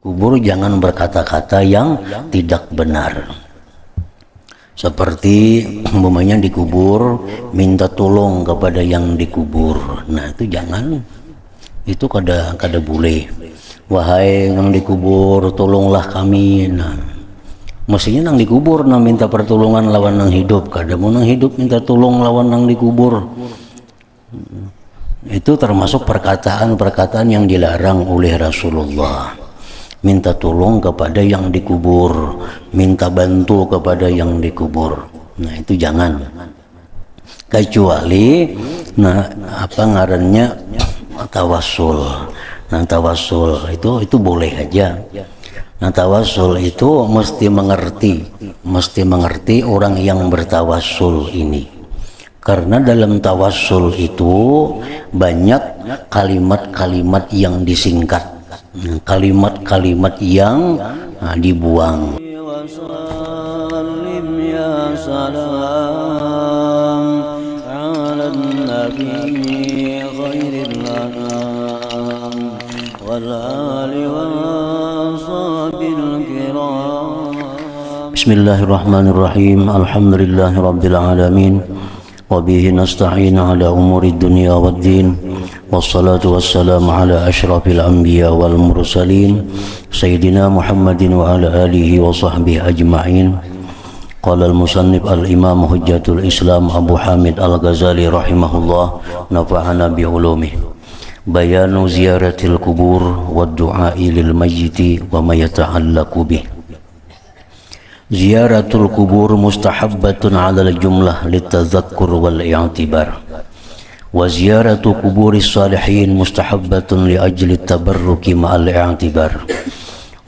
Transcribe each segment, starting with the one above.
kubur jangan berkata-kata yang tidak benar. Seperti umpamanya dikubur minta tolong kepada yang dikubur. Nah, itu jangan. Itu kada boleh. Wahai yang dikubur, tolonglah kami. Nah, mestinya nang dikubur nang minta pertolongan lawan nang hidup. Kada mau nang hidup minta tolong lawan nang dikubur. Itu termasuk perkataan-perkataan yang dilarang oleh Rasulullah. Minta tolong kepada yang dikubur, minta bantu kepada yang dikubur. Nah, itu jangan. Kecuali ngarannya tawassul. Nah, tawassul itu boleh aja. Nah, tawassul itu mesti mengerti orang yang bertawassul ini. Karena dalam tawassul itu banyak kalimat-kalimat yang disingkat, kalimat-kalimat yang dibuang. Bismillahirrahmanirrahim. Alhamdulillahirabbil alamin. Wabihi nasta'in ala umuri dunya waddin. Wassalatu wassalamu ala ashrafil anbiya wal mursalin Sayyidina Muhammadin wa ala alihi wa sahbihi ajma'in. Qala al-musannif al-imam hujjatul islam Abu Hamid al-Ghazali rahimahullah, nafa'ana bi'ulumih. Bayanu ziyaratil kubur wa du'a'i lil mayyiti wa ma yata'allaqu bih. Ziyaratul kubur mustahabbatun 'ala al-jumlah litadhakkur wal i'tibar. Wa ziyaratu kuburis salihin mustahabbatun li ajli at-tabarruki ma'al i'tibar.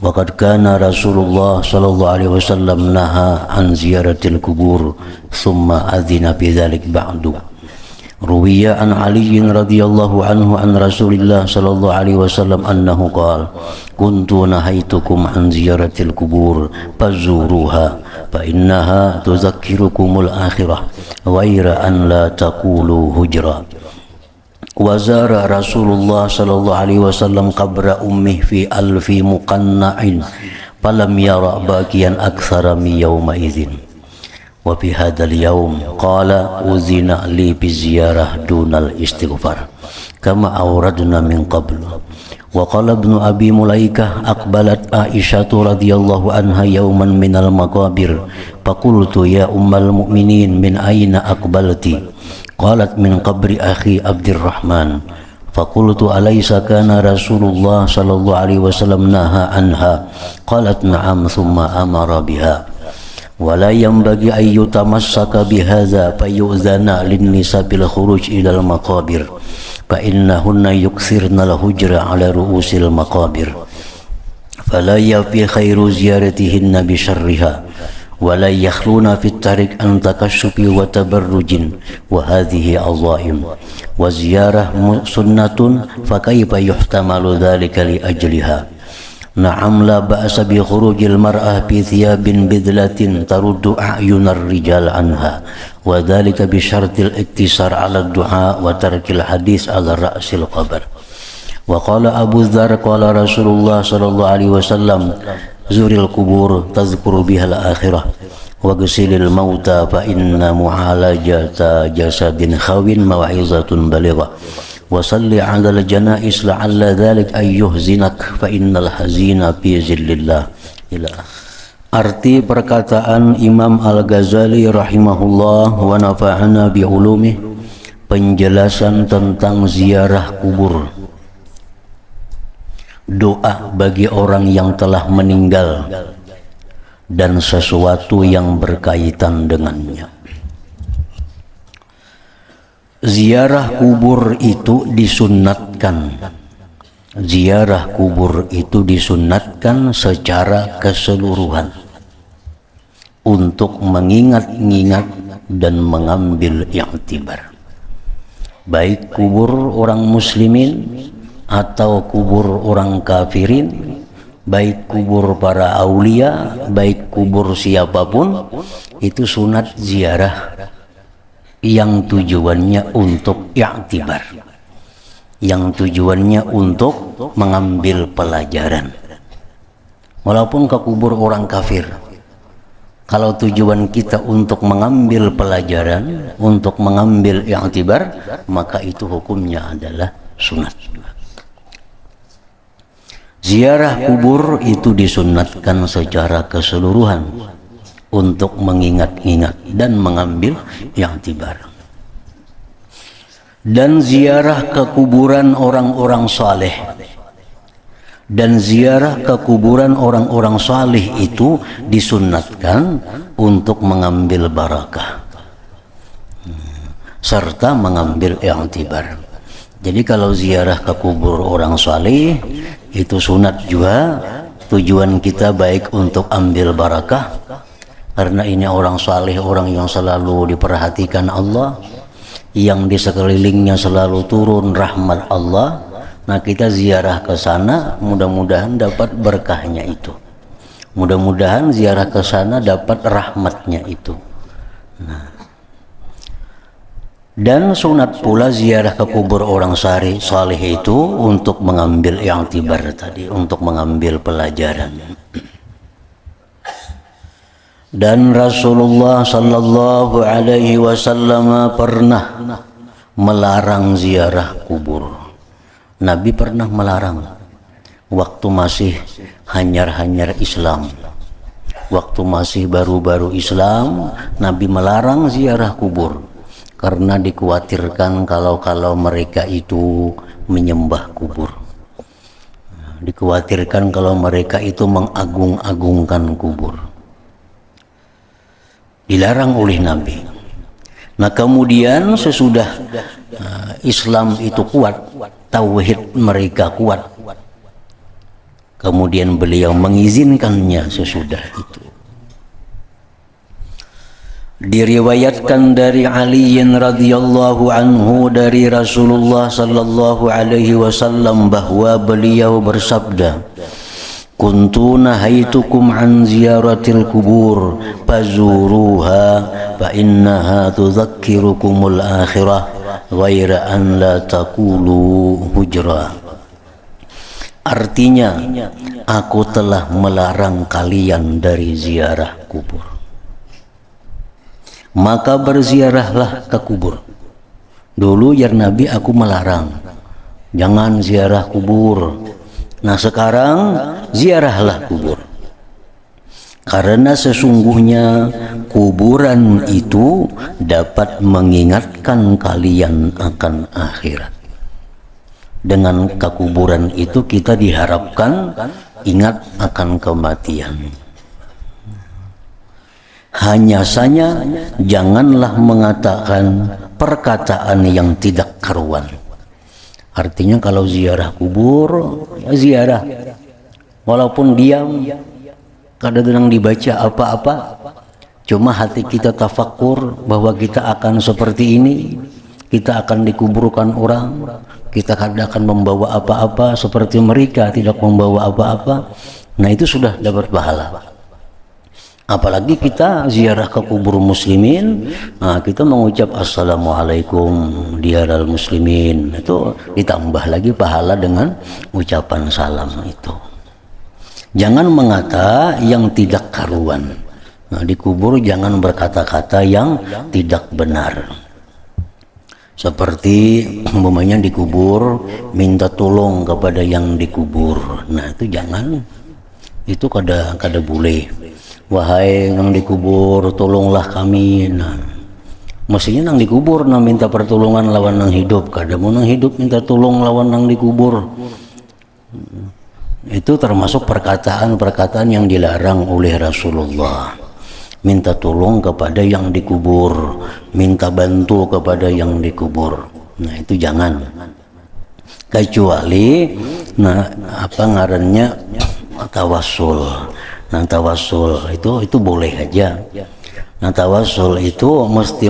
Wa qad kana Rasulullah sallallahu alaihi wasallam naha an ziyaratil kubur thumma adzina bi dzalik ba'du. Ruwiya an Ali radhiyallahu anhu an Rasulillah sallallahu alaihi wasallam annahu qala kuntu nahaitukum an ziyaratil kubur fazuruha fa innaha tuzakkirukumul akhirah ghaira an la taqulu hujra. Wa zara Rasulullah sallallahu alaihi wasallam qabra ummih fi alfi muqanna'in falam yara baqiyan aktsara min yawma idzin. Wa fi hadzal yaum qala uzina li bi ziyarah dunal istighfar kama awradna min qabl. Wa qala ibnu abi mulaikah aqbalat Aisyah radhiyallahu anha yawman minal maqabir faqultu ya ummal mu'minin min aina aqbalti qalat min qabri akhi Abdurrahman faqultu alaysa kana Rasulullah sallallahu alaihi wasallam naha anha qalat na'am thumma amara biha. Wala yanbaghi an yutamassaka bihadza fayu'zana lin-nisa bil khuruj ila al-maqabir fa innahunna yukthirna al-hujra ala ru'usil maqabir fala yafi khairu ziyaratihinna bi syarriha wala yakhluna fit tariq an takassufi wa tabarrujin wa hadhihi azaim wa ziyarah sunnatun fa kayfa yuhtamalu dhalika li ajliha. Na'am la ba'sa bi khurujil mar'ah bi thiyabin bidlatin taruddu a'yunar rijal anha wa dhalika bi syartil iktisar 'ala ad-du'a wa tarkil hadis 'ala ra'sil qabr. Wa qala Abu Dzar qala Rasulullah sallallahu alaihi wasallam zuril kubur tadhkuru biha al-akhirah wa ghasilil mauta fa inna mu'alajata jasadin khawin mau'izatun balighah. Wasalli 'alal janais la'alla dzalik ay yuhzinak fa innal hazina fi zillillah. Arti perkataan Imam Al-Ghazali rahimahullah wa nafa'ana bi ulumih, penjelasan tentang ziarah kubur, doa bagi orang yang telah meninggal dan sesuatu yang berkaitan dengannya. Ziarah kubur itu disunnatkan. Ziarah kubur itu disunnatkan secara keseluruhan untuk mengingat-ingat dan mengambil i'tibar. Baik kubur orang muslimin atau kubur orang kafirin, baik kubur para aulia, baik kubur siapapun, itu sunat ziarah yang tujuannya untuk i'tibar, yang tujuannya untuk mengambil pelajaran. walaupun ke kubur orang kafir. Kalau tujuan kita untuk mengambil pelajaran, untuk mengambil i'tibar, maka itu hukumnya adalah sunat. Ziarah kubur itu disunatkan secara keseluruhan untuk mengingat-ingat dan mengambil i'tibar. Dan ziarah ke kuburan orang-orang saleh dan ziarah ke kuburan orang-orang saleh itu disunatkan untuk mengambil barakah serta mengambil i'tibar. Jadi kalau ziarah ke kubur orang saleh itu sunat juga, tujuan kita baik untuk ambil barakah karena ini orang saleh, orang yang selalu diperhatikan Allah, yang di sekelilingnya selalu turun rahmat Allah. Nah, kita ziarah ke sana, mudah-mudahan dapat berkahnya itu. Mudah-mudahan ziarah ke sana dapat rahmatnya itu. Nah, dan sunat pula ziarah ke kubur orang saleh itu untuk mengambil i'tibar tadi, untuk mengambil pelajaran. Dan Rasulullah sallallahu alaihi wasallam pernah melarang ziarah kubur. Nabi pernah melarang waktu masih hanyar-hanyar Islam. Waktu masih baru-baru Islam, Nabi melarang ziarah kubur karena dikhawatirkan kalau mereka itu menyembah kubur. Dikhawatirkan kalau mereka itu mengagung-agungkan kubur. Dilarang oleh Nabi. Nah, kemudian sesudah Islam itu kuat, tauhid mereka kuat, kemudian beliau mengizinkannya sesudah itu. Diriwayatkan dari Ali radhiyallahu anhu dari Rasulullah sallallahu alaihi wasallam bahwa beliau bersabda, "Kuntu nahaitukum an ziyaratil kubur fazuruha fa innaha tudzakirukumul akhirah ghaira an la taqulu hujra." Artinya, aku telah melarang kalian dari ziarah kubur. Maka berziarahlah ke kubur. Dulu ya Nabi aku melarang, jangan ziarah kubur. Nah, sekarang ziarahlah kubur. Karena sesungguhnya kuburan itu dapat mengingatkan kalian akan akhirat. Dengan kekuburan itu kita diharapkan ingat akan kematian. Hanya saja janganlah mengatakan perkataan yang tidak karuan. Artinya kalau ziarah kubur, ya ziarah. Walaupun diam, kadang-kadang dibaca apa-apa, cuma hati kita tafakur bahwa kita akan seperti ini, kita akan dikuburkan orang, kita kadang akan membawa apa-apa seperti mereka tidak membawa apa-apa. Nah, itu sudah dapat pahala. Apalagi kita ziarah ke kubur muslimin, nah kita mengucap assalamualaikum diaral muslimin, itu ditambah lagi pahala dengan ucapan salam itu. Jangan mengata yang tidak karuan. Nah, di kubur jangan berkata-kata yang tidak benar. Seperti umpamanya dikubur minta tolong kepada yang dikubur. Nah, itu jangan. Itu kada boleh. Wahai yang dikubur, tolonglah kami. Nah, mestinya nang dikubur nang minta pertolongan lawan nang hidup. Kada mau nang hidup minta tolong lawan nang dikubur. Itu termasuk perkataan-perkataan yang dilarang oleh Rasulullah. Minta tolong kepada yang dikubur, minta bantu kepada yang dikubur. Nah, itu jangan. Kecuali ngarannya tawassul. Nah, tawassul itu boleh aja. Nah, tawassul itu mesti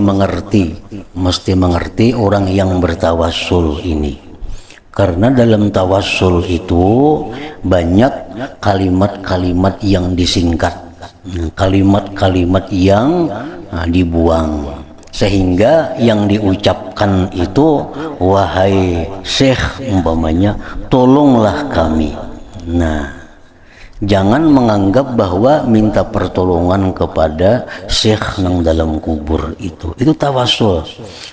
mengerti orang yang bertawassul ini. Karena dalam tawassul itu banyak kalimat-kalimat yang disingkat, kalimat-kalimat yang dibuang, sehingga yang diucapkan itu, wahai Syekh umpamanya, tolonglah kami. Nah, Jangan menganggap bahwa minta pertolongan kepada syekh nang dalam kubur itu tawasul.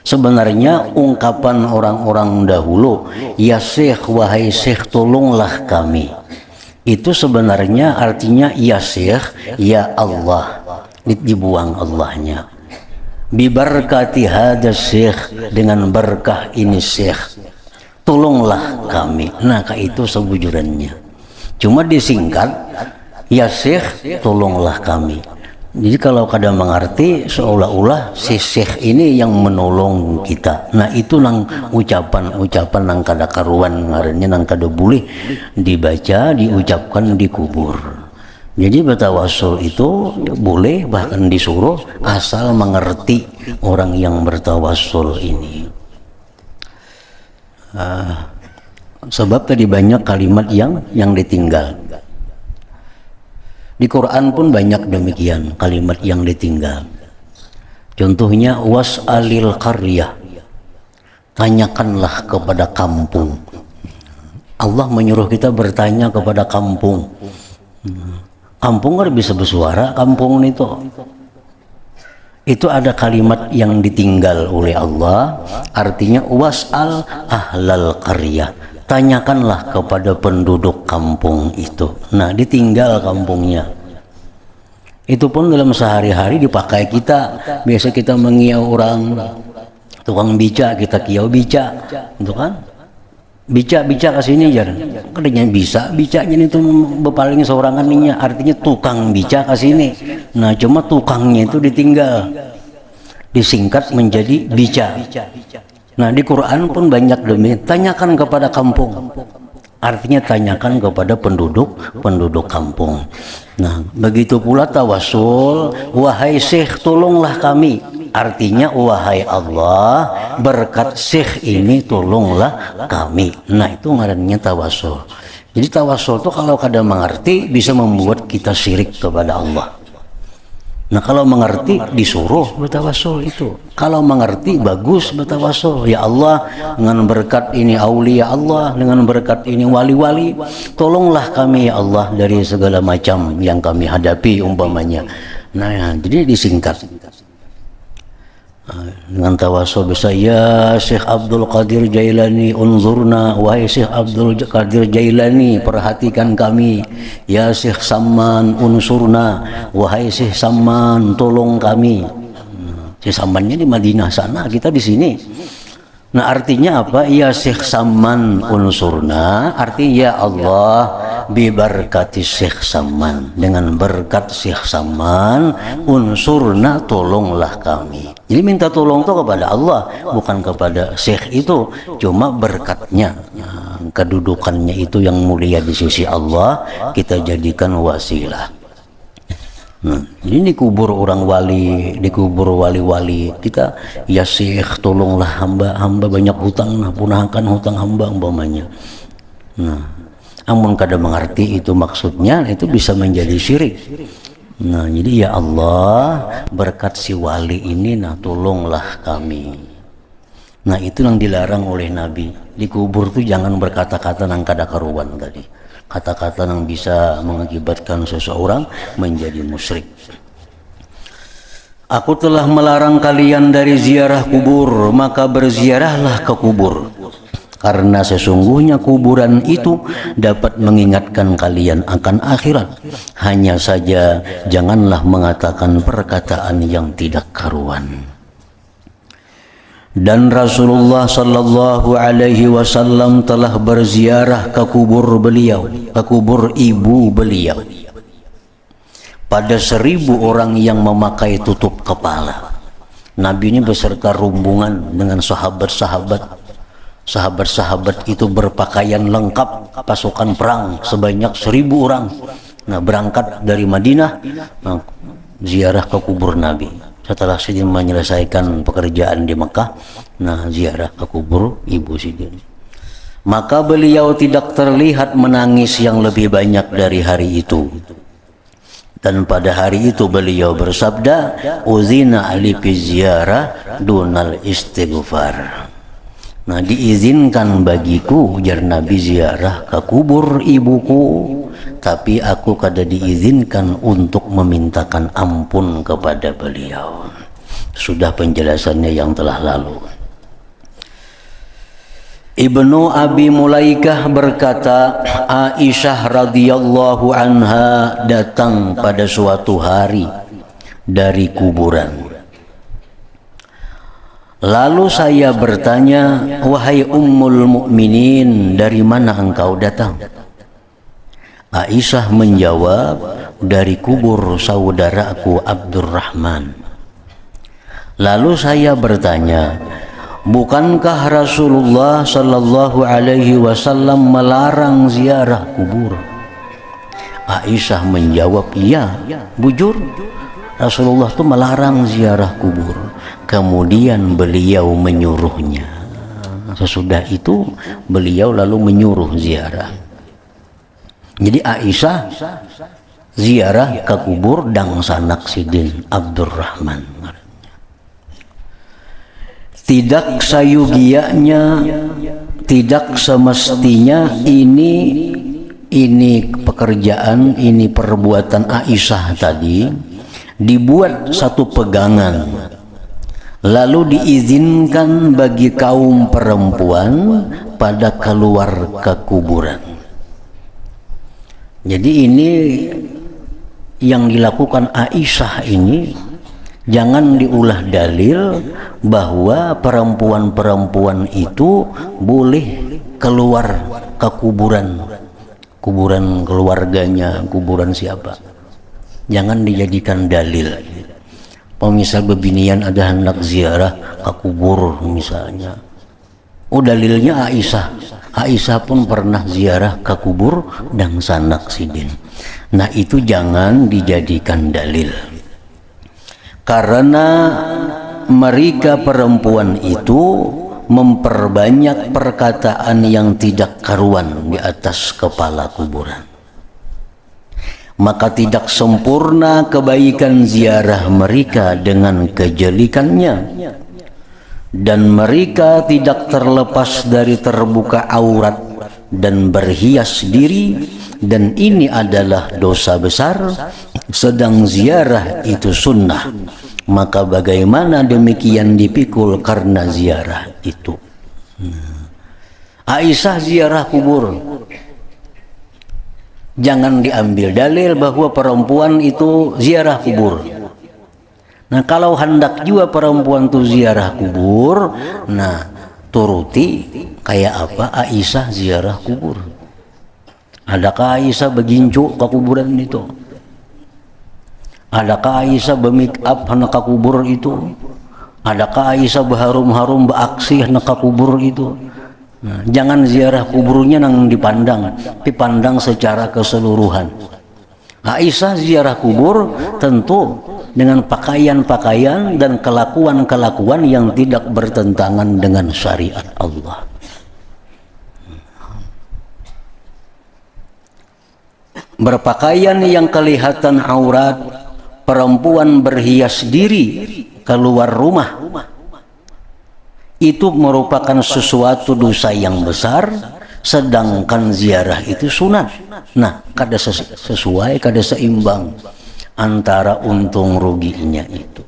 Sebenarnya ungkapan orang-orang dahulu, ya syekh, wahai syekh tolonglah kami, itu sebenarnya artinya ya syekh, ya Allah, dibuang Allahnya. Bibarkati hada syekh, dengan berkah ini syekh, tolonglah kami. Nah, itu sebujurannya. Cuma disingkat, ya syekh tolonglah kami. Jadi kalau kadang mengerti seolah-olah si syekh ini yang menolong kita. Nah, itu nang ucapan nang kada karuan ngarannya, nang kada boleh dibaca, diucapkan di kubur. Jadi bertawasul itu boleh, bahkan disuruh, asal mengerti orang yang bertawasul ini. Sebab tadi banyak kalimat yang ditinggal. Di Quran pun banyak demikian kalimat yang ditinggal. Contohnya was'alil qaryah, tanyakanlah kepada kampung. Allah menyuruh kita bertanya kepada kampung. Kampung kan bisa bersuara, kampung itu ada kalimat yang ditinggal oleh Allah, artinya was'al ahlal qaryah, tanyakanlah kepada penduduk kampung itu. Nah, ditinggal kampungnya. Itu pun dalam sehari-hari dipakai kita. Biasa kita mengiau orang tukang bica, kita kiau bica, itu kan? Bica ke sini jar. Kadangnya bisa bicanya itu bepaling seorangan ninya, artinya tukang bica ke sini. Nah, cuma tukangnya itu ditinggal. Disingkat menjadi bica. Nah, di Quran pun banyak demikian. Tanyakan kepada kampung, artinya tanyakan kepada penduduk kampung. Nah, begitu pula tawasul, wahai syekh tolonglah kami, artinya wahai Allah, berkat syekh ini tolonglah kami. Nah, itu ngarannya tawasul. Jadi tawasul itu kalau kada mengerti bisa membuat kita syirik kepada Allah. Nah, kalau mengerti disuruh bertawasul itu. Kalau mengerti bagus bertawasul. Ya Allah, dengan berkat ini aulia Allah, dengan berkat ini wali-wali, tolonglah kami ya Allah dari segala macam yang kami hadapi umpamanya. Nah, ya, jadi disingkat. Dengan tawasul bisa ya Syekh Abdul Qadir Jailani unzurna, wahai Syekh Abdul Qadir Jailani perhatikan kami. Ya Syekh Samman unsurna, wahai Syekh Samman tolong kami. Syekh Sammannya di Madinah sana, kita di sini. Nah, artinya apa? Ya Syekh Samman unsurna, artinya ya Allah bibarkati Syekh Samman, dengan berkat Syekh Samman unsurna, tolonglah kami. Jadi minta tolong itu kepada Allah, bukan kepada Syekh itu. Cuma berkatnya, kedudukannya itu yang mulia di sisi Allah, kita jadikan wasilah. Nah, ini dikubur orang wali, dikubur wali-wali kita, ya Syekh tolonglah hamba banyak hutang, nah punahkan hutang hamba umpamanya. Nah, amun kada mengerti itu maksudnya, itu bisa menjadi syirik. Nah, jadi ya Allah berkat si wali ini, nah tolonglah kami. Nah, itu yang dilarang oleh Nabi. Dikubur tuh jangan berkata-kata nang kada karuan tadi. Kata-kata yang bisa mengakibatkan seseorang menjadi musyrik. Aku telah melarang kalian dari ziarah kubur, maka berziarahlah ke kubur. Karena sesungguhnya kuburan itu dapat mengingatkan kalian akan akhirat. Hanya saja janganlah mengatakan perkataan yang tidak karuan. Dan Rasulullah sallallahu alaihi wasallam telah berziarah ke kubur beliau, ke kubur ibu beliau. Pada 1000 orang yang memakai tutup kepala. Nabi ini beserta rombongan dengan sahabat-sahabat. Sahabat-sahabat itu berpakaian lengkap, pasukan perang sebanyak 1000 orang. Nah, berangkat dari Madinah, ziarah ke kubur Nabi. Setelah Sidin menyelesaikan pekerjaan di Mekah, nah ziarah ke kubur ibu Sidin. Maka beliau tidak terlihat menangis yang lebih banyak dari hari itu. Dan pada hari itu beliau bersabda, uzina ali fi ziarah dunal istighfar. Nah, diizinkan bagiku ujar Nabi ziarah ke kubur ibuku tapi aku kada diizinkan untuk memintakan ampun kepada beliau. Sudah penjelasannya yang telah lalu. Ibnu Abi Mulaikah berkata, Aisyah radhiyallahu anha datang pada suatu hari dari kuburan. Lalu saya bertanya, wahai Ummul Mukminin, dari mana engkau datang? Aisyah menjawab, dari kubur saudaraku Abdurrahman. Lalu saya bertanya, bukankah Rasulullah sallallahu alaihi wasallam melarang ziarah kubur? Aisyah menjawab, iya, bujur. Rasulullah itu melarang ziarah kubur. Kemudian beliau menyuruhnya. Sesudah itu beliau lalu menyuruh ziarah. Jadi Aisyah ziarah ke kubur Dang Sanak Sidin Abdurrahman. Tidak sayugianya, tidak semestinya ini pekerjaan, ini perbuatan Aisyah tadi dibuat satu pegangan, lalu diizinkan bagi kaum perempuan pada keluar ke kuburan. Jadi ini yang dilakukan Aisyah ini jangan diulah dalil bahwa perempuan-perempuan itu boleh keluar ke kuburan, kuburan keluarganya, kuburan siapa. Jangan dijadikan dalil. Misal bebinian ada hendak ziarah ke kubur misalnya. Oh, dalilnya Aisyah. Aisyah pun pernah ziarah ke kubur Dang Sanak Sidin. Nah, itu jangan dijadikan dalil. Karena mereka perempuan itu memperbanyak perkataan yang tidak karuan di atas kepala kuburan. Maka tidak sempurna kebaikan ziarah mereka dengan kejelikannya. Dan mereka tidak terlepas dari terbuka aurat dan berhias diri, dan ini adalah dosa besar, sedang ziarah itu sunnah. Maka bagaimana demikian dipikul karena ziarah itu. Aisyah ziarah kubur. Jangan diambil dalil bahwa perempuan itu ziarah kubur. Nah, kalau hendak juga perempuan itu ziarah kubur, nah turuti kayak apa Aisyah ziarah kubur. Adakah Aisyah begincu ke kuburan itu? Adakah Aisyah be-make up hendak ke kubur itu? Adakah Aisyah berharum-harum beraksi hendak ke kubur itu? Nah, jangan ziarah kuburnya nang dipandang, tapi pandang secara keseluruhan. Aisyah ziarah kubur tentu dengan pakaian-pakaian dan kelakuan-kelakuan yang tidak bertentangan dengan syariat Allah. Berpakaian yang kelihatan aurat, perempuan berhias diri keluar rumah, itu merupakan sesuatu dosa yang besar, sedangkan ziarah itu sunat. Nah, kada sesuai, kada seimbang antara untung ruginya itu.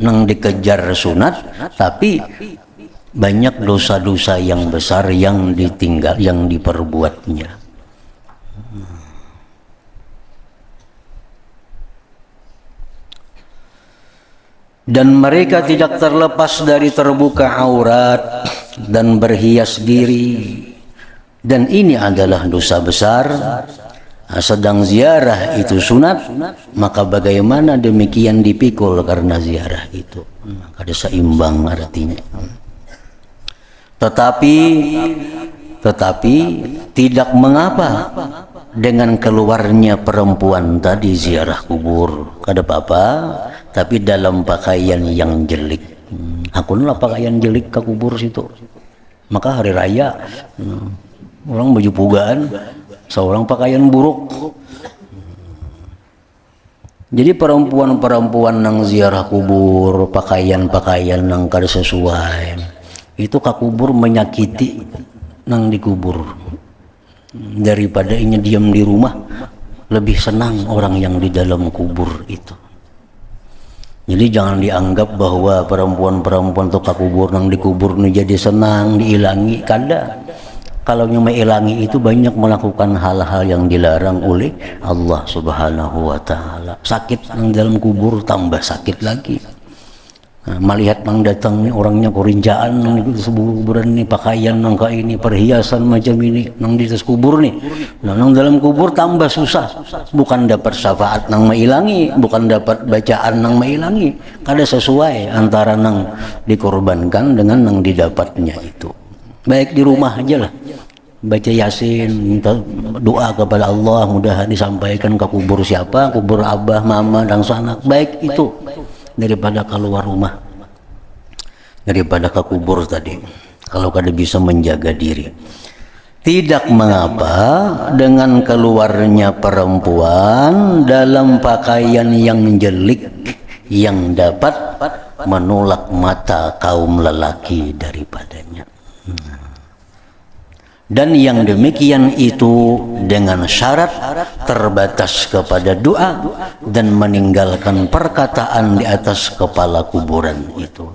Nang dikejar sunat, tapi banyak dosa-dosa yang besar yang ditinggal, yang diperbuatnya. Dan mereka tidak terlepas dari terbuka aurat dan berhias diri, dan ini adalah dosa besar. Sedang ziarah itu sunat, maka bagaimana demikian dipikul karena ziarah itu. Ada seimbang artinya. Tetapi tidak mengapa dengan keluarnya perempuan tadi ziarah kubur, kada apa-apa, tapi dalam pakaian yang jelek. Aku lah pakaian jelek ke kubur situ. Maka hari raya orang baju pugaan, seorang pakaian buruk. Jadi perempuan-perempuan nang ziarah kubur, pakaian-pakaian nang kada sesuai, itu ke kubur menyakiti nang dikubur. Daripada inya diam di rumah lebih senang orang yang di dalam kubur itu. Jadi jangan dianggap bahwa perempuan-perempuan tuh kubur nang dikubur nih jadi senang diilangi. Kada. Kalau yang mengilangi itu banyak melakukan hal-hal yang dilarang oleh Allah Subhanahu wa taala. Sakit nang dalam kubur tambah sakit lagi. Nah, melihat nang datang nih orangnya korincaan nang di kuburan nih, pakaian nang kayak ini, perhiasan macam ini nang di atas kubur nih. Nah, nang dalam kubur tambah susah. Bukan dapat syafaat nang mailangi, bukan dapat bacaan nang mailangi. Kada sesuai antara nang dikorbankan dengan nang didapatnya itu. Baik di rumah aja lah. Baca Yasin, minta doa kepada Allah, mudah disampaikan ke kubur siapa, kubur abah, mama, dan sanak. Baik itu daripada keluar rumah, daripada ke kubur tadi. Kalau kada bisa menjaga diri, tidak mengapa dengan keluarnya perempuan dalam pakaian yang jelek yang dapat menolak mata kaum lelaki daripadanya. Dan yang demikian itu dengan syarat terbatas kepada doa dan meninggalkan perkataan di atas kepala kuburan itu.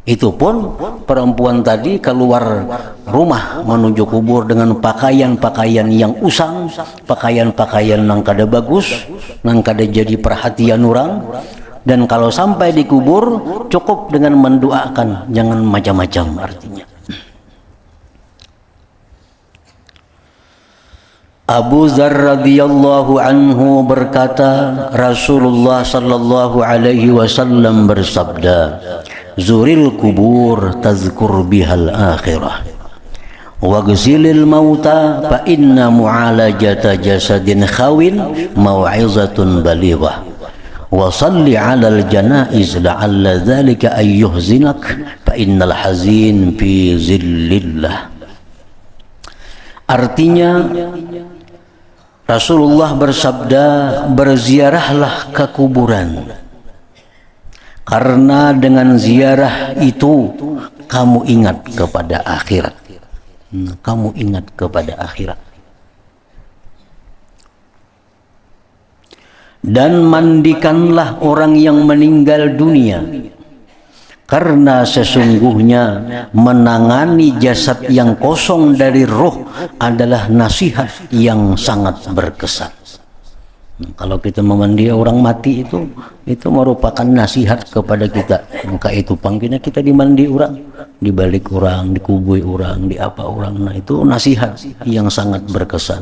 Itu pun perempuan tadi keluar rumah menuju kubur dengan pakaian-pakaian yang usang, pakaian-pakaian yang kada bagus, yang kada jadi perhatian orang. Dan kalau sampai di kubur cukup dengan mendoakan, jangan macam-macam artinya. Abu Dzar radhiyallahu anhu berkata, Rasulullah sallallahu alaihi wasallam bersabda, "Zuril kubur tazkur bihal akhirah. Waghsilil mauta fa inna mu'alajata jasadin khawin mau'izatun balighah. Wa salli 'alal janaiz la'alla dzalika ayyuhzinak fa innal hazin fi zillillah." Artinya Rasulullah bersabda, berziarahlah ke kuburan, karena dengan ziarah itu kamu ingat kepada akhirat. Kamu ingat kepada akhirat. Dan mandikanlah orang yang meninggal dunia, karena sesungguhnya menangani jasad yang kosong dari roh adalah nasihat yang sangat berkesan. Kalau kita memandi orang mati itu merupakan nasihat kepada kita. Maka itu pangkina kita dimandi orang, dibalik orang, dikubui orang, di apa orang. Nah itu nasihat yang sangat berkesan.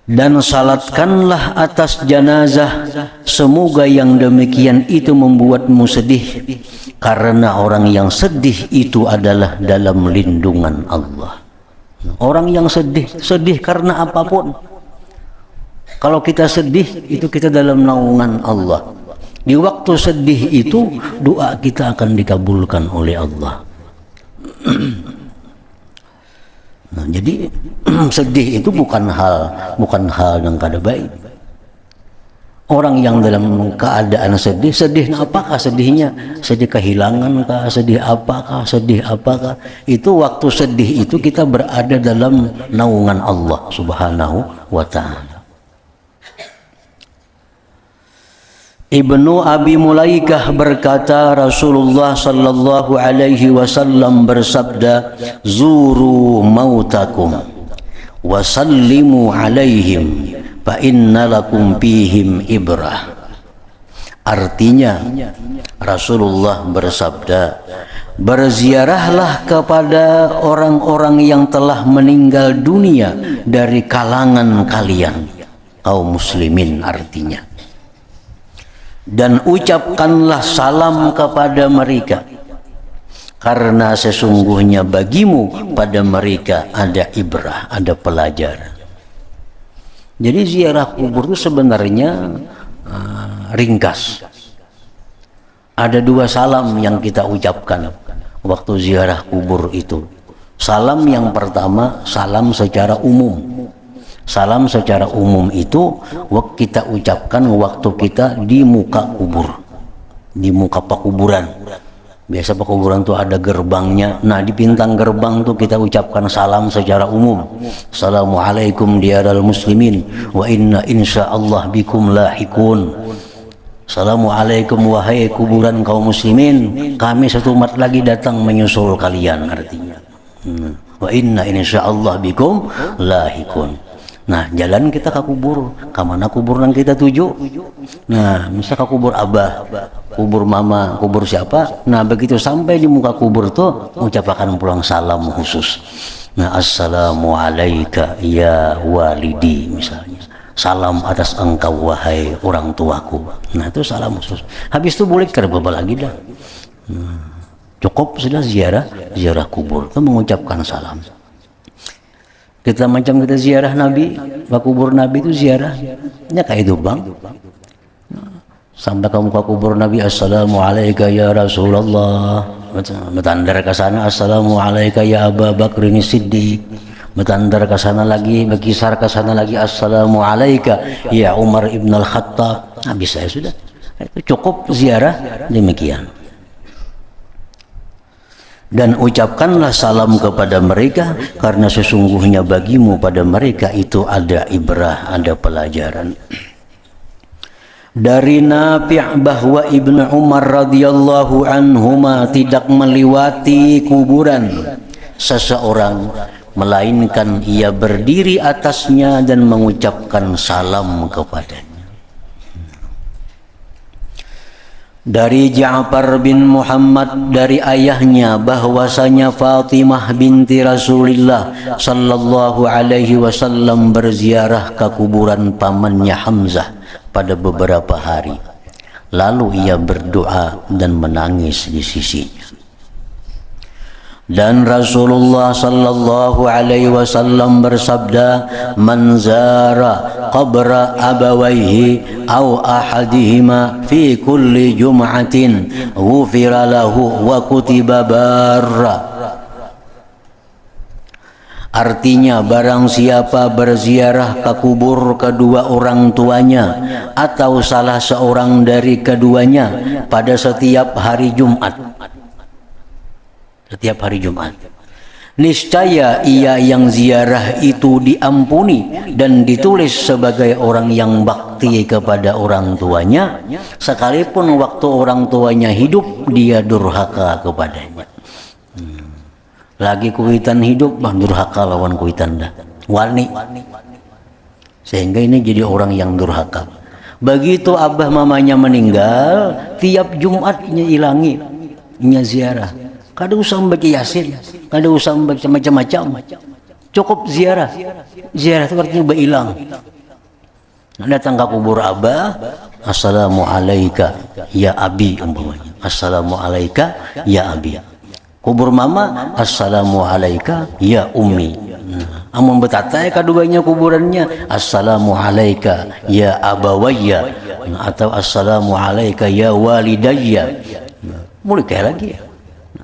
Dan salatkanlah atas jenazah, semoga yang demikian itu membuatmu sedih, karena orang yang sedih itu adalah dalam lindungan Allah. Orang yang sedih karena apapun, kalau kita sedih itu kita dalam naungan Allah. Di waktu sedih itu doa kita akan dikabulkan oleh Allah. Nah, jadi sedih itu bukan hal yang kada baik. Orang yang dalam keadaan sedih apakah sedihnya? Sedih kehilangan kah? Sedih apakah? Itu waktu sedih itu kita berada dalam naungan Allah Subhanahu wa ta'ala. Ibnu Abi Mulaikah berkata, Rasulullah sallallahu alaihi wasallam bersabda, "Zuru mautakum wa sallimu alaihim fa inna lakum fihim ibrah." Artinya Rasulullah bersabda, berziarahlah kepada orang-orang yang telah meninggal dunia dari kalangan kalian, kaum muslimin artinya. Dan ucapkanlah salam kepada mereka, karena sesungguhnya bagimu pada mereka ada ibrah, ada pelajaran. Jadi ziarah kubur itu sebenarnya ringkas. Ada 2 salam yang kita ucapkan waktu ziarah kubur itu. Salam yang pertama, salam secara umum. Salam secara umum itu kita ucapkan waktu kita di muka kubur, di muka pekuburan. Biasa pekuburan tuh ada gerbangnya. Nah, di pintang gerbang tuh kita ucapkan salam secara umum. Assalamualaikum diaral muslimin wa inna insyaallah bikum lahikun. Assalamualaikum wahai kuburan kaum muslimin, kami satu umat lagi datang menyusul kalian, artinya. Wa inna insyaallah bikum lahikun. Nah, jalan kita ke kubur, ke mana kubur yang kita tuju. Nah, misal ke kubur abah, kubur mama, kubur siapa. Nah, begitu sampai di muka kubur tuh, ucapkan pulang salam khusus. Nah, assalamu alayka ya walidi, misalnya. Salam atas engkau wahai orang tuaku. Nah, itu salam khusus. Habis itu boleh kerba lagi dah. Cukup sudah ziarah kubur itu mengucapkan salam. Kita macam kita ziarah Nabi, ke kubur Nabi itu ziarahnya kayak itu bang. Sampai kamu ke kubur Nabi, assalamualaikum ya Rasulullah. Bertandar ke sana, assalamualaikum ya Abu Bakrin Siddiq. Bertandar ke sana lagi, berkisar ke sana lagi, assalamualaikum ya Umar ibn al-Khattab. Habis saya sudah. Itu cukup ziarah demikian. Dan ucapkanlah salam kepada mereka, karena sesungguhnya bagimu pada mereka itu ada ibrah, ada pelajaran. Dari Nafi' bahwa Ibnu Umar radhiyallahu anhuma tidak melewati kuburan seseorang, melainkan ia berdiri atasnya dan mengucapkan salam kepadanya. Dari Ja'far bin Muhammad dari ayahnya bahwasanya Fatimah binti Rasulullah sallallahu alaihi wasallam berziarah ke kuburan pamannya Hamzah pada beberapa hari. Lalu ia berdoa dan menangis di sisinya. Dan Rasulullah sallallahu alaihi wasallam bersabda, "Man zara qabra abawaihi aw ahadihima fi kulli jum'atin ghufira lahu wa kutiba barra." Artinya, barang siapa berziarah ke kubur kedua orang tuanya atau salah seorang dari keduanya pada setiap hari Jumat, niscaya ia yang ziarah itu diampuni dan ditulis sebagai orang yang bakti kepada orang tuanya, sekalipun waktu orang tuanya hidup dia durhaka kepadanya. Lagi kuitan hidup, durhaka lawan kuitan dah. Wani. Sehingga ini jadi orang yang durhaka. Begitu abah mamanya meninggal, tiap Jumatnya ilangi, nya ziarah. Kada usah membaca Yasin, kada usah membaca macam-macam. Cukup ziarah. Ziarah itu artinya berhilang. Datang ke kubur abah, assalamualaikum ya abi umpamanya. Assalamualaikum ya abi. Kubur mama, assalamualaikum ya ummi. Amun betatai keduanya kuburannya, assalamualaikum ya abawayya atau assalamualaikum ya walidayya. Mulai kayak lagi ya.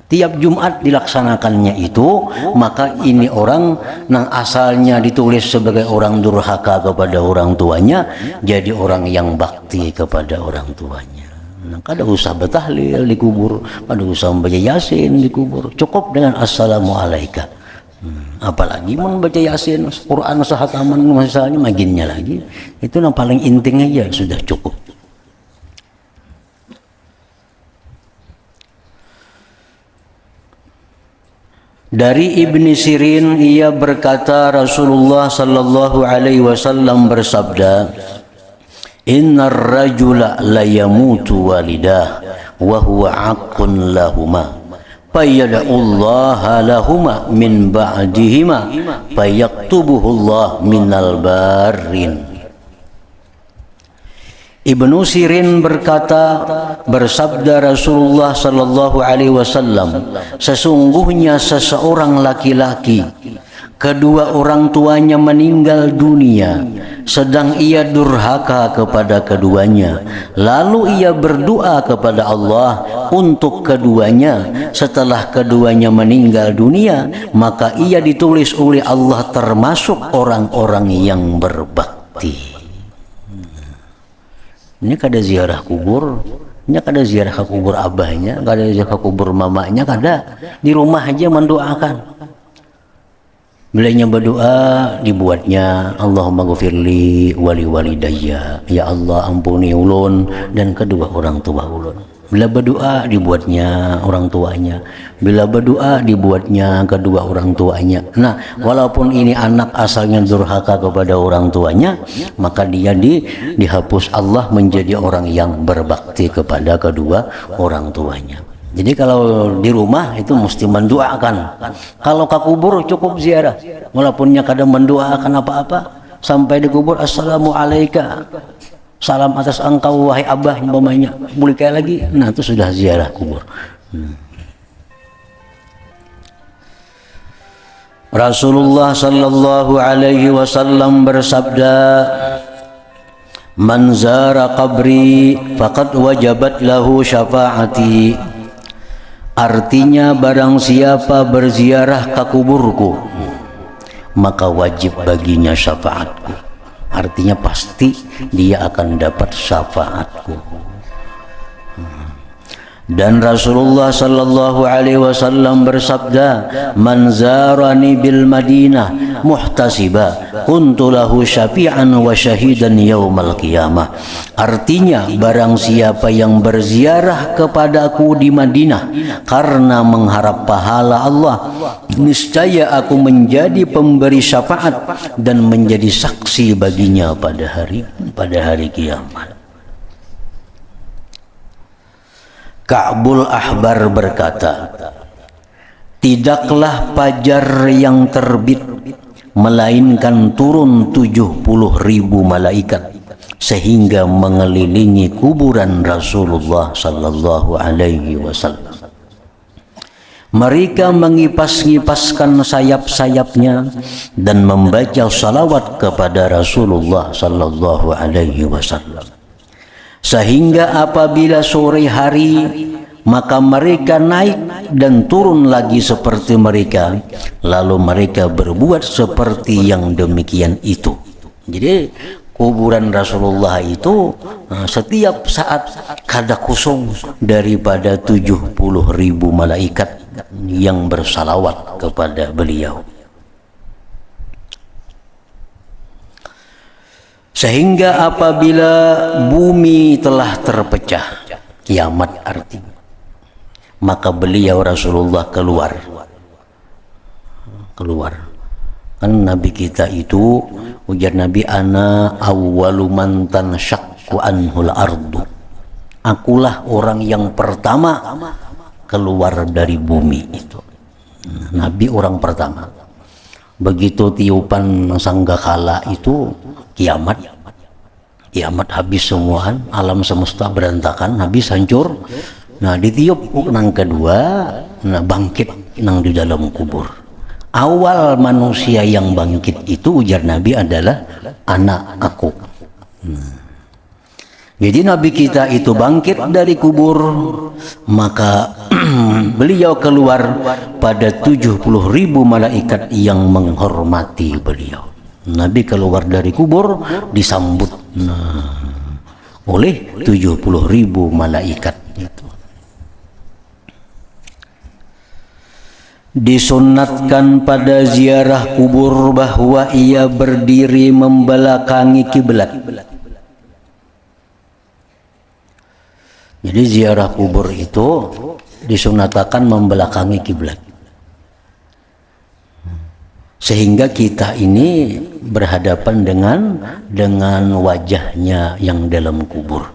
Tiap Jumat dilaksanakannya itu, maka ini orang yang asalnya ditulis sebagai orang durhaka kepada orang tuanya, jadi orang yang bakti kepada orang tuanya. Nah, kada usah bertahlil di kubur, kada usah membaca Yasin di kubur, cukup dengan assalamualaikum. Apalagi membaca Yasin, Quran sahataman misalnya, maginnya lagi, itu yang paling inting aja sudah cukup. Dari Ibni Sirin ia berkata, Rasulullah sallallahu alaihi wasallam bersabda, "Innar rajula la yamutu walidah wa huwa aqun lahuma fayad'ullaha lahuma min ba'dihima fayaktubuhu Allah minal barin." Ibnu Sirin berkata, bersabda Rasulullah sallallahu alaihi wasallam, sesungguhnya seseorang laki-laki kedua orang tuanya meninggal dunia sedang ia durhaka kepada keduanya, lalu ia berdoa kepada Allah untuk keduanya. Setelah keduanya meninggal dunia, maka ia ditulis oleh Allah termasuk orang-orang yang berbakti. Ini kada ziarah kubur, Nya kada ziarah ke kubur abahnya, kada ziarah ke kubur mamanya, kada. Di rumah aja mendoakan. Bilanya berdoa dibuatnya Allahumma ghafirli wali walidayya, ya Allah ampuni ulun dan kedua orang tua ulun. Bila berdoa dibuatnya orang tuanya, bila berdoa dibuatnya kedua orang tuanya. Nah, walaupun ini anak asalnya durhaka kepada orang tuanya, maka dia dihapus Allah menjadi orang yang berbakti kepada kedua orang tuanya. Jadi kalau di rumah itu mesti mendoakan. Kalau ke kubur cukup ziarah, walaupunnya kadang mendoakan apa-apa. Sampai di kubur, assalamualaikum, salam atas engkau wahai abah umpamanya, boleh kayak lagi. Nah itu sudah ziarah kubur. Rasulullah sallallahu alaihi wasallam bersabda, man zara qabri faqad wajabat lahu syafaati. Artinya barang siapa berziarah ke kuburku, maka wajib baginya syafaatku. Artinya pasti dia akan dapat syafaatku. Dan Rasulullah sallallahu alaihi wasallam bersabda, man zarani bil Madinah muhtasiba kuntu lahu syafi'an wa syahidan yaumal qiyamah. Artinya barang siapa yang berziarah kepadaku di Madinah karena mengharap pahala Allah, niscaya aku menjadi pemberi syafaat dan menjadi saksi baginya pada hari kiamat. Ka'bul Ahbar berkata, tidaklah fajar yang terbit melainkan turun 70.000 malaikat sehingga mengelilingi kuburan Rasulullah sallallahu alaihi wasallam. Mereka mengipas-ngipaskan sayap-sayapnya dan membaca salawat kepada Rasulullah sallallahu alaihi wasallam. Sehingga apabila sore hari, maka mereka naik dan turun lagi seperti mereka, lalu mereka berbuat seperti yang demikian itu. Jadi kuburan Rasulullah itu setiap saat kada kosong daripada 70.000 malaikat yang bersalawat kepada beliau. Sehingga apabila bumi telah terpecah, kiamat artinya, maka beliau Rasulullah keluar. Kan Nabi kita itu, ujar Nabi, ana awwalu man tanshaqqu anhul ardu. Akulah orang yang pertama keluar dari bumi itu. Nabi orang pertama. Begitu tiupan sangkakala itu kiamat habis semuaan, alam semesta berantakan, habis hancur. Nah ditiup nang kedua, nah bangkit nang di dalam kubur. Awal manusia yang bangkit itu, ujar Nabi, adalah anak aku. Jadi Nabi kita itu bangkit dari kubur, maka beliau keluar pada 70.000 malaikat yang menghormati beliau. Nabi keluar dari kubur disambut oleh 70.000 malaikat itu. Disunatkan pada ziarah kubur bahwa ia berdiri membelakangi kiblat. Jadi ziarah kubur itu disunatkan membelakangi kiblat, sehingga kita ini berhadapan dengan wajahnya yang dalam kubur.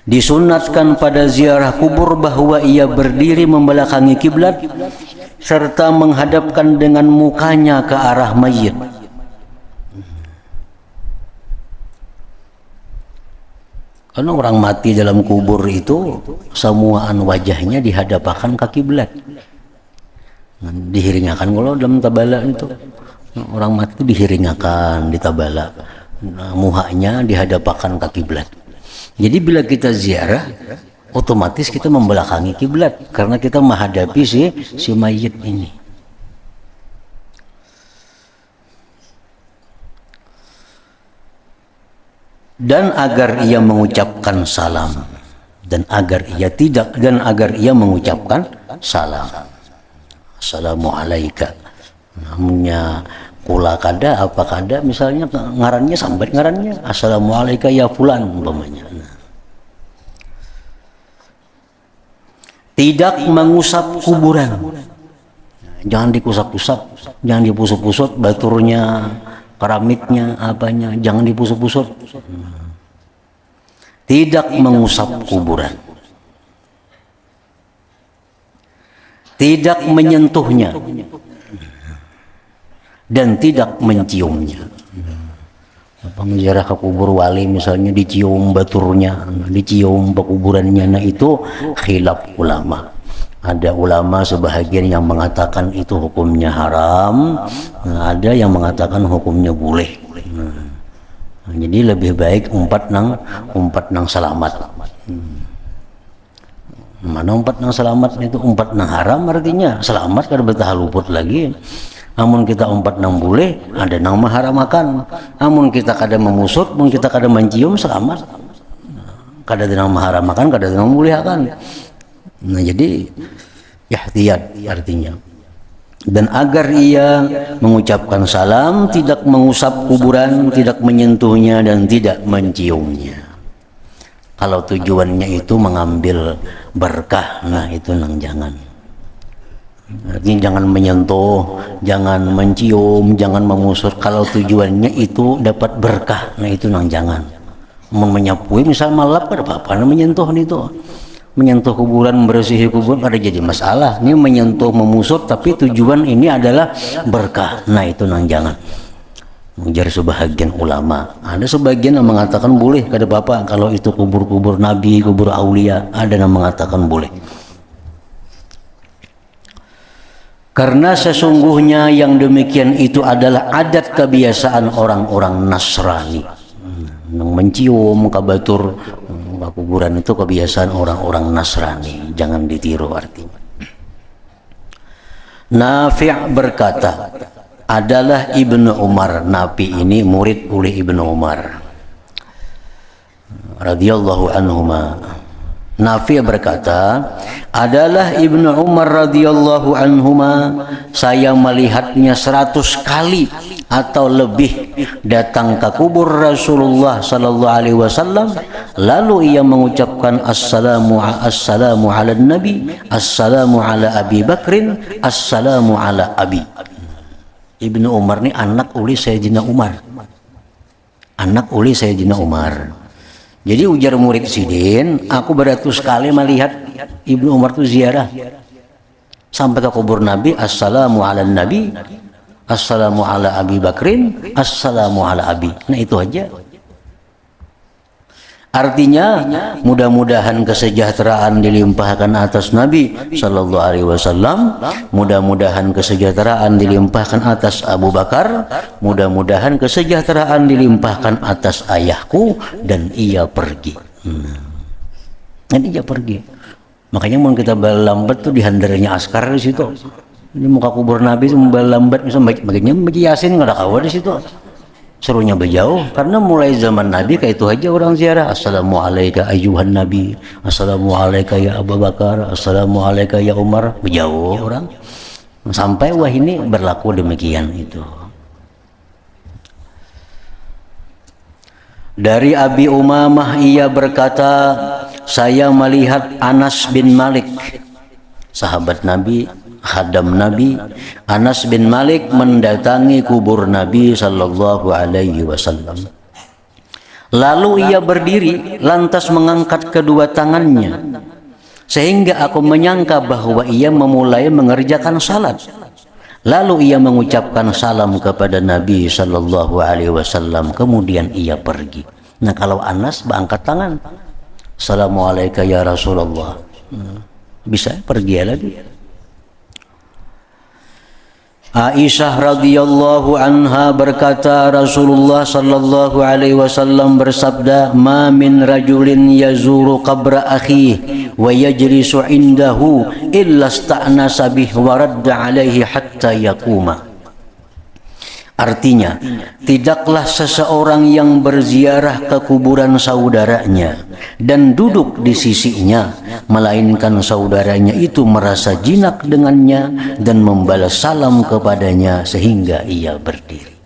Disunatkan pada ziarah kubur bahwa ia berdiri membelakangi kiblat serta menghadapkan dengan mukanya ke arah mayit. Karena orang mati dalam kubur itu semuaan wajahnya dihadapkan ke kiblat. Dihiringakan kalau dalam tabala itu orang mati itu dihiringakan di tabala, muhanya dihadapkan ke kiblat. Jadi bila kita ziarah, otomatis kita membelakangi kiblat karena kita menghadapi si mayit ini. dan agar ia mengucapkan salam, dan agar ia mengucapkan salam. Assalamualaikum. Namanya kula kada apa kada, misalnya ngarannya sambat ngarannya assalamualaikum ya fulan umpamanya. Tidak mengusap kuburan. Jangan dikusap-kusap, jangan dipusut-pusut baturnya, keramiknya, apanya, jangan dipusut-pusut. Tidak mengusap kuburan. Tidak menyentuhnya dan tidak menciumnya. Penziarah ke kubur wali misalnya dicium baturnya, dicium pekuburannya, nah itu khilaf ulama. Ada ulama sebahagian yang mengatakan itu hukumnya haram, ada yang mengatakan hukumnya boleh. Jadi lebih baik umpat nang selamat. Mana umpat nang selamat itu umpat nang haram, artinya selamat kada betah luput lagi. Amun kita umpat nang boleh, ada nang maharamakan. Amun kita kada memusut, amun kita kada mencium, selamat. Kada nang maharamakan, kada nang bolehkan. Nah jadi ihtiyat artinya. Dan agar ia mengucapkan salam, tidak mengusap kuburan, tidak menyentuhnya dan tidak menciumnya. Kalau tujuannya itu mengambil berkah, nah itu nang jangan. Artinya jangan menyentuh, jangan mencium, jangan memusut. Kalau tujuannya itu dapat berkah, nah itu nang jangan. Menyapui misal malap kada apa-apa, menyentuh itu. Menyentuh kuburan, membersihi kuburan ada jadi masalah. Ini menyentuh, memusut, tapi tujuan ini adalah berkah. Nah itu nang jangan. Ujar sebahagian ulama. Ada sebagian yang mengatakan boleh, kada apa-apa. Kalau itu kubur-kubur nabi, kubur aulia, ada yang mengatakan boleh. Karena sesungguhnya yang demikian itu adalah adat kebiasaan orang-orang Nasrani. Mencium kabatur kuburan itu kebiasaan orang-orang Nasrani, jangan ditiru artinya. Nafi' berkata, adalah Ibnu Umar. Nafi ini murid oleh Ibnu Umar radhiyallahu anhuma. Nafi' berkata, adalah Ibnu Umar radhiyallahu anhuma, saya melihatnya 100 kali atau lebih datang ke kubur Rasulullah sallallahu alaihi wasallam, lalu ia mengucapkan assalamu ala nabi, assalamu ala Abi Bakrin, assalamu ala Abi. Ibnu Umar ini anak uli Sayyidina Umar. Anak uli Sayyidina Umar. Jadi ujar murid Sidin, aku beratus kali melihat Ibnu Umar itu ziarah sampai ke kubur Nabi, assalamu ala nabi, assalamu ala Abi Bakrin, assalamu ala Abi. Nah itu aja. Artinya mudah-mudahan kesejahteraan dilimpahkan atas Nabi sallallahu alaihi wasallam, mudah-mudahan kesejahteraan dilimpahkan atas Abu Bakar, mudah-mudahan kesejahteraan dilimpahkan atas ayahku, dan ia pergi. Nanti ia pergi. Makanya mau kita balambat tuh dihandarnya askar di situ. Di muka kubur Nabi itu balambat, misalnya bagiannya Yasin nggak ada kawan di situ. Serunya berjauh karena mulai zaman Nabi kayak itu aja orang ziarah. Assalamualaikum ayyuhan Nabi, assalamualaikum ya Abu Bakar, assalamualaikum ya Umar. Berjauh orang sampai wah ini berlaku demikian itu. Dari Abi Umamah ia berkata, saya melihat Anas bin Malik, sahabat Nabi, khadam Nabi. Anas bin Malik mendatangi kubur Nabi sallallahu alaihi wasallam. Lalu ia berdiri lantas mengangkat kedua tangannya, sehingga aku menyangka bahwa ia memulai mengerjakan salat. Lalu ia mengucapkan salam kepada Nabi sallallahu alaihi wasallam, kemudian ia pergi. Nah kalau Anas berangkat tangan, assalamualaikum ya Rasulullah, bisa pergi lagi. Aisyah radhiyallahu anha berkata, Rasulullah sallallahu alaihi wasallam bersabda, "Ma min rajulin yazuru qabra akhihi wa yajlisu indahu illa sta'nasa bihi wa radda alaihi hatta yaquma." Artinya, tidaklah seseorang yang berziarah ke kuburan saudaranya dan duduk di sisinya, melainkan saudaranya itu merasa jinak dengannya dan membalas salam kepadanya sehingga ia berdiri.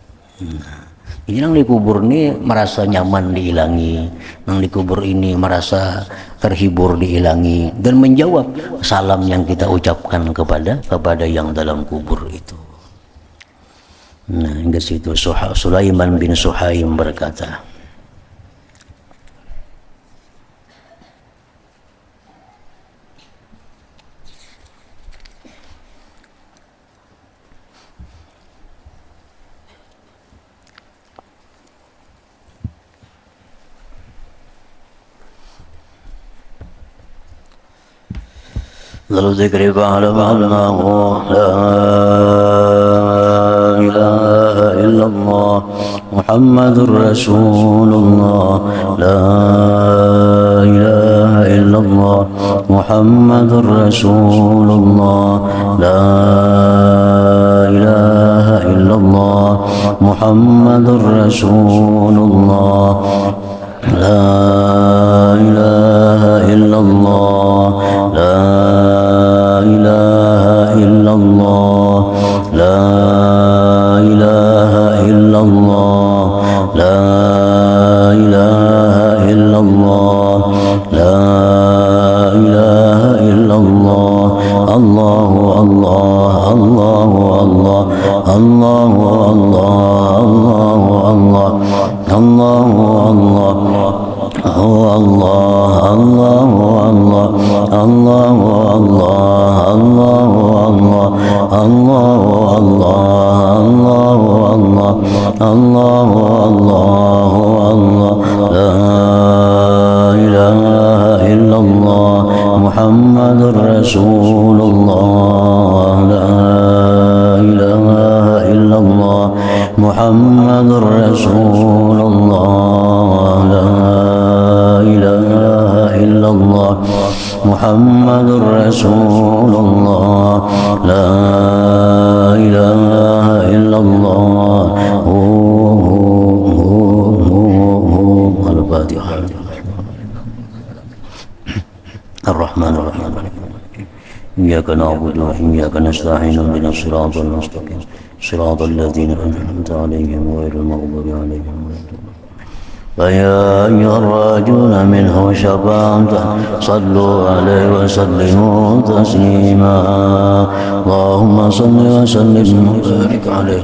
Jadi nang dikubur ini merasa nyaman diilangi, nang dikubur ini merasa terhibur diilangi dan menjawab salam yang kita ucapkan kepada yang dalam kubur itu. Nah, hingga situ Sulaiman bin Suhaim berkata, lalu zikri ba'allahu la ilaha illallah Muhammadur Rasulullah la ilaha illallah Muhammadur Rasulullah la ilaha illallah Muhammadur Rasulullah la ilaha illallah la ilaha illallah la ilaha illallah la ilaha illallah la ilaha illallah Allahu Allah Allahu Allah Allahu Allah Allahu Allah Allahu Allah Allah Allahu Allah Allahu Allah Allahu Allah Allahu Allah Allahu Allah Allahu Allah la ilaha illallah Muhammadur Rasulullah la ilaha illallah Muhammadur Rasulullah la ilaha illallah Muhammadur Rasulullah la ilaha illallah Al-Fatihah. Ar-Rahman Ar-Rahim Iyyaka na'budu wa iyyaka nasta'in ihdinas siratal mustaqim siratal ladzina an'amta 'alaihim ghairil maghdubi 'alaihim waladdallin. فيا أيها الراجون منه شفاعة صلوا عليه وسلموا تسليما اللهم صل وسلم وبارك عليه